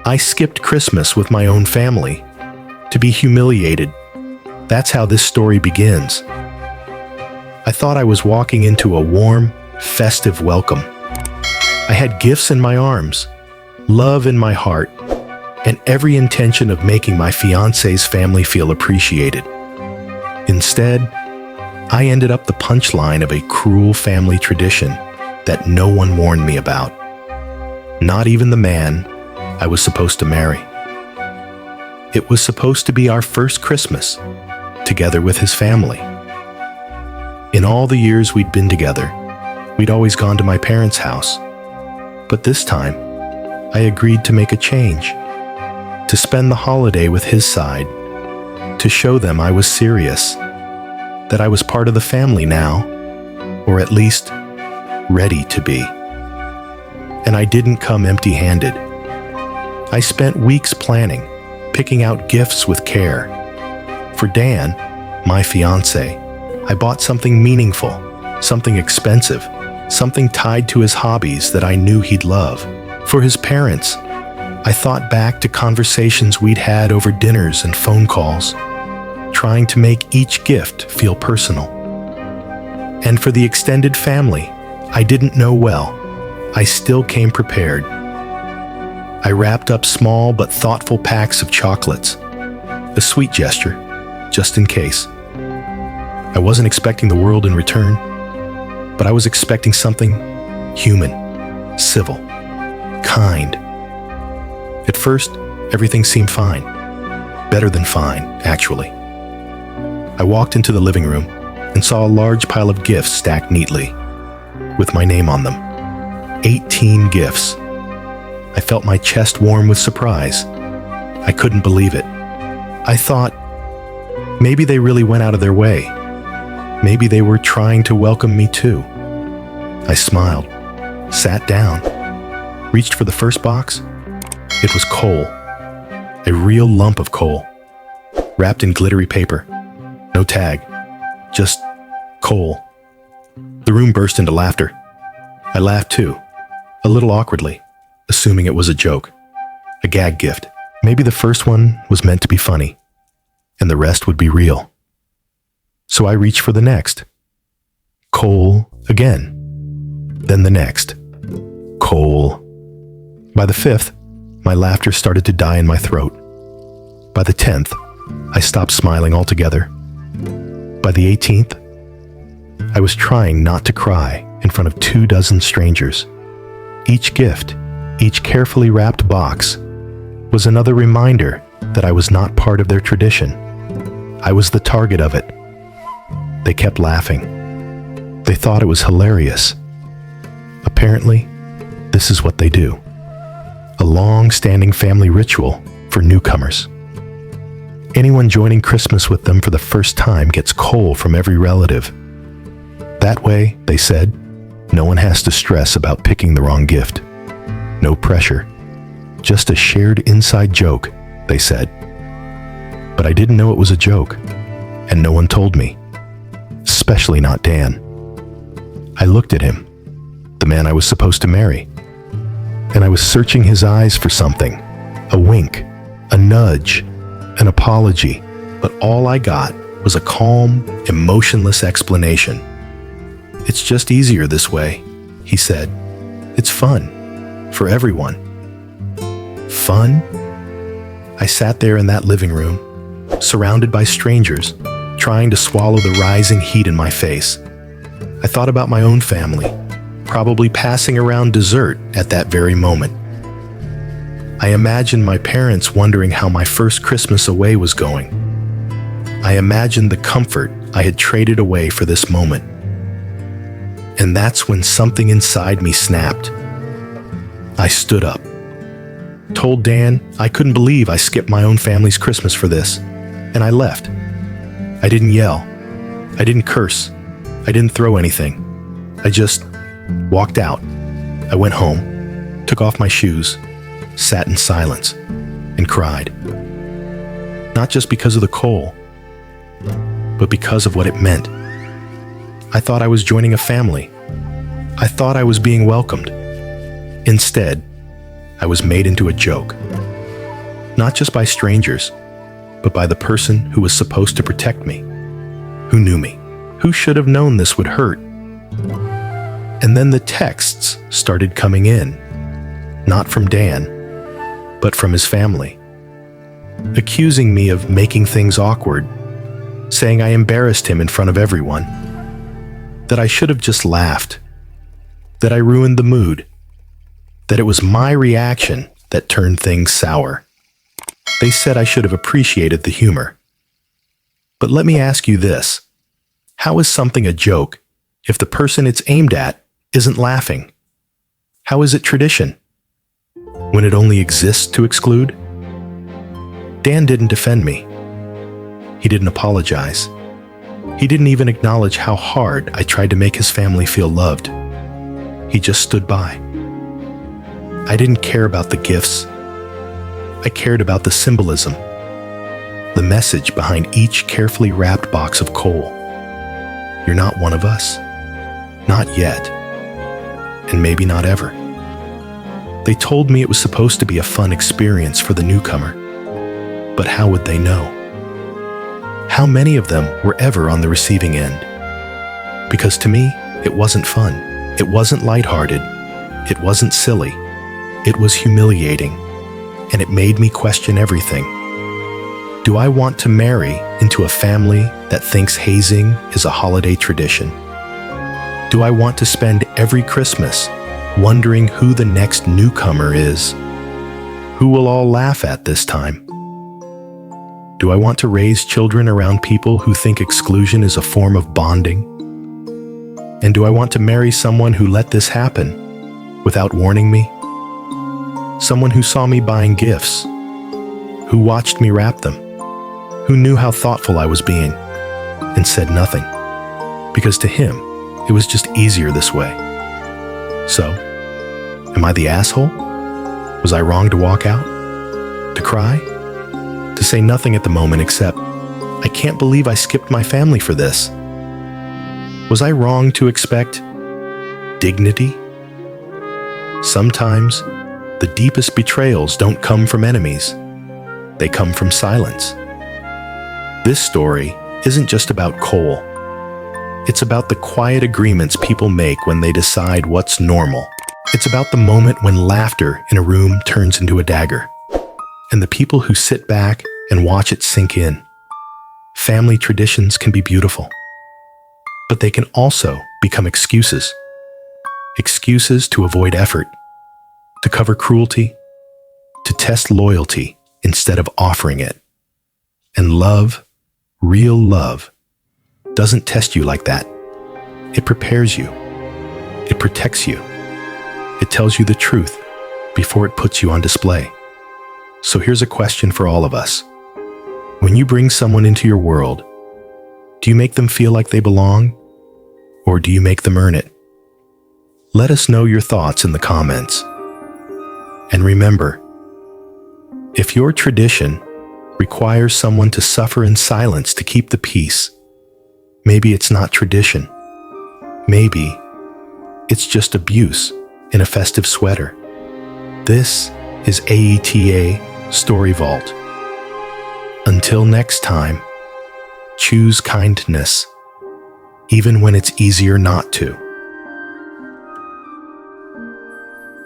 I skipped Christmas with my own family to be humiliated. That's how this story begins. I thought I was walking into a warm, festive welcome. I had gifts in my arms, love in my heart, and every intention of making my fiancé's family feel appreciated. Instead, I ended up the punchline of a cruel family tradition that no one warned me about. Not even the man I was supposed to marry. It was supposed to be our first Christmas, together with his family. In all the years we'd been together, we'd always gone to my parents' house. But this time, I agreed to make a change, to spend the holiday with his side, to show them I was serious, that I was part of the family now, or at least ready to be. And I didn't come empty-handed. I spent weeks planning, picking out gifts with care. For Dan, my fiancé, I bought something meaningful, something expensive, something tied to his hobbies that I knew he'd love. For his parents, I thought back to conversations we'd had over dinners and phone calls, trying to make each gift feel personal. And for the extended family I didn't know well, I still came prepared. I wrapped up small but thoughtful packs of chocolates, a sweet gesture, just in case. I wasn't expecting the world in return, but I was expecting something human, civil, kind. At first, everything seemed fine. Better than fine, actually. I walked into the living room and saw a large pile of gifts stacked neatly, with my name on them. 18 gifts. I felt my chest warm with surprise. I couldn't believe it. I thought, maybe they really went out of their way. Maybe they were trying to welcome me too. I smiled, sat down, reached for the first box. It was coal, a real lump of coal, wrapped in glittery paper. No tag, just coal. The room burst into laughter. I laughed too, a little awkwardly, assuming it was a joke, a gag gift. Maybe the first one was meant to be funny, and the rest would be real. So I reached for the next. Coal again. Then the next. Coal. By the 5th, my laughter started to die in my throat. By the 10th, I stopped smiling altogether. By the 18th, I was trying not to cry in front of 24 strangers. Each gift, each carefully wrapped box, was another reminder that I was not part of their tradition. I was the target of it. They kept laughing. They thought it was hilarious. Apparently, this is what they do. A long-standing family ritual for newcomers. Anyone joining Christmas with them for the first time gets coal from every relative. That way, they said, no one has to stress about picking the wrong gift. No pressure. Just a shared inside joke, they said. But I didn't know it was a joke, and no one told me. Especially not Dan. I looked at him, the man I was supposed to marry, and I was searching his eyes for something. A wink, a nudge, an apology, but all I got was a calm, emotionless explanation. "It's just easier this way," he said. "It's fun, for everyone." Fun? I sat there in that living room, surrounded by strangers, trying to swallow the rising heat in my face. I thought about my own family, probably passing around dessert at that very moment. I imagined my parents wondering how my first Christmas away was going. I imagined the comfort I had traded away for this moment. And that's when something inside me snapped. I stood up, told Dan I couldn't believe I skipped my own family's Christmas for this, and I left. I didn't yell. I didn't curse. I didn't throw anything. I just walked out. I went home, took off my shoes, sat in silence, and cried. Not just because of the coal, but because of what it meant. I thought I was joining a family. I thought I was being welcomed. Instead, I was made into a joke. Not just by strangers, but by the person who was supposed to protect me, who knew me, who should have known this would hurt. And then the texts started coming in, not from Dan, but from his family, accusing me of making things awkward, saying I embarrassed him in front of everyone, that I should have just laughed, that I ruined the mood, that it was my reaction that turned things sour. They said I should have appreciated the humor. But let me ask you this. How is something a joke if the person it's aimed at isn't laughing? How is it tradition when it only exists to exclude? Dan didn't defend me. He didn't apologize. He didn't even acknowledge how hard I tried to make his family feel loved. He just stood by. I didn't care about the gifts. I cared about the symbolism, the message behind each carefully wrapped box of coal. You're not one of us. Not yet. And maybe not ever. They told me it was supposed to be a fun experience for the newcomer. But how would they know? How many of them were ever on the receiving end? Because to me, it wasn't fun. It wasn't lighthearted. It wasn't silly. It was humiliating. And it made me question everything. Do I want to marry into a family that thinks hazing is a holiday tradition? Do I want to spend every Christmas wondering who the next newcomer is? Who will all laugh at this time? Do I want to raise children around people who think exclusion is a form of bonding? And do I want to marry someone who let this happen without warning me? Someone who saw me buying gifts, who watched me wrap them, who knew how thoughtful I was being, and said nothing, because to him, it was just easier this way. So, am I the asshole? Was I wrong to walk out? To cry? To say nothing at the moment except, I can't believe I skipped my family for this. Was I wrong to expect dignity? Sometimes, the deepest betrayals don't come from enemies. They come from silence. This story isn't just about coal. It's about the quiet agreements people make when they decide what's normal. It's about the moment when laughter in a room turns into a dagger, and the people who sit back and watch it sink in. Family traditions can be beautiful, but they can also become excuses. Excuses to avoid effort, to cover cruelty, to test loyalty instead of offering it. And love, real love, doesn't test you like that. It prepares you. It protects you. It tells you the truth before it puts you on display. So here's a question for all of us. When you bring someone into your world, do you make them feel like they belong, or do you make them earn it? Let us know your thoughts in the comments. And remember, if your tradition requires someone to suffer in silence to keep the peace, maybe it's not tradition. Maybe it's just abuse in a festive sweater. This is AITA Story Vault. Until next time, choose kindness, even when it's easier not to.